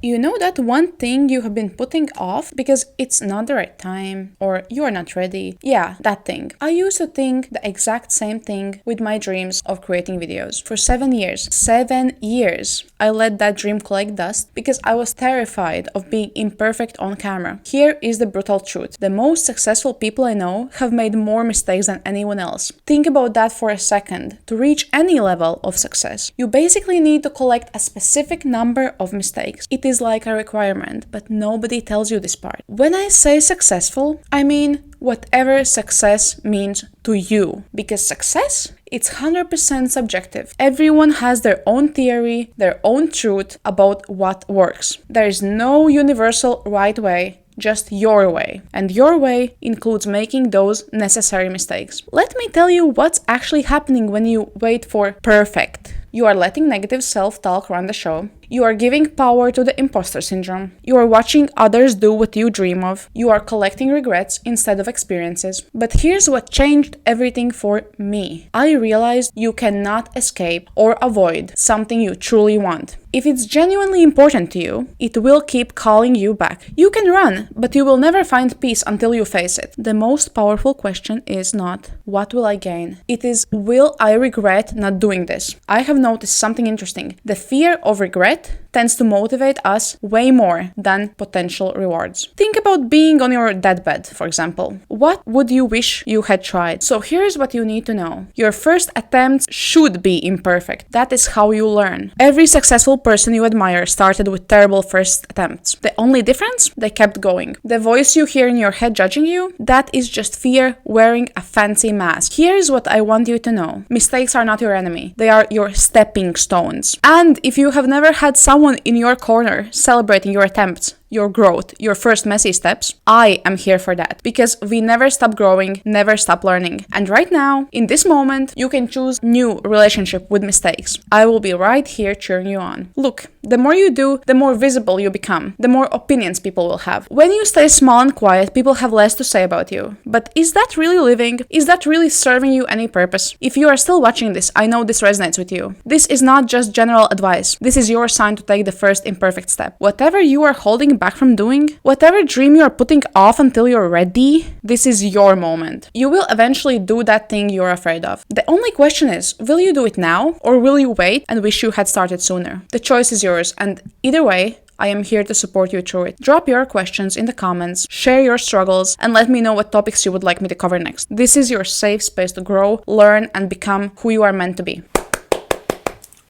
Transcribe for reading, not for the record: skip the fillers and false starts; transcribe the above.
You know that one thing you have been putting off because it's not the right time or you are not ready? Yeah, that thing. I used to think the exact same thing with my dreams of creating videos. For 7 years. 7 years. I let that dream collect dust because I was terrified of being imperfect on camera. Here is the brutal truth. The most successful people I know have made more mistakes than anyone else. Think about that for a second. To reach any level of success, you basically need to collect a specific number of mistakes. It is like a requirement, but nobody tells you this part. When I say successful, I mean whatever success means to you. Because success, it's 100% subjective. Everyone has their own theory, their own truth about what works. There is no universal right way, just your way. And your way includes making those necessary mistakes. Let me tell you what's actually happening when you wait for perfect. You are letting negative self-talk run the show. You are giving power to the imposter syndrome. You are watching others do what you dream of. You are collecting regrets instead of experiences. But here's what changed everything for me. I realized you cannot escape or avoid something you truly want. If it's genuinely important to you, it will keep calling you back. You can run, but you will never find peace until you face it. The most powerful question is not, what will I gain? It is, will I regret not doing this? I have noticed something interesting. The fear of regret tends to motivate us way more than potential rewards. Think about being on your deathbed, for example. What would you wish you had tried? So here's what you need to know. Your first attempts should be imperfect. That is how you learn. Every successful person you admire started with terrible first attempts. The only difference? They kept going. The voice you hear in your head judging you? That is just fear wearing a fancy mask. Here's what I want you to know. Mistakes are not your enemy. They are your stepping stones. And if you have never had someone in your corner celebrating your attempts, your growth, your first messy steps, I am here for that. Because we never stop growing, never stop learning. And right now, in this moment, you can choose new relationship with mistakes. I will be right here cheering you on. Look, the more you do, the more visible you become, the more opinions people will have. When you stay small and quiet, people have less to say about you. But is that really living? Is that really serving you any purpose? If you are still watching this, I know this resonates with you. This is not just general advice. This is your sign to take the first imperfect step. Whatever you are holding back from doing, whatever dream you are putting off until you're ready, this is your moment. You will eventually do that thing you're afraid of. The only question is, will you do it now or will you wait and wish you had started sooner? The choice is yours, and either way, I am here to support you through it. Drop your questions in the comments, share your struggles, and let me know what topics you would like me to cover next. This is your safe space to grow, learn, and become who you are meant to be.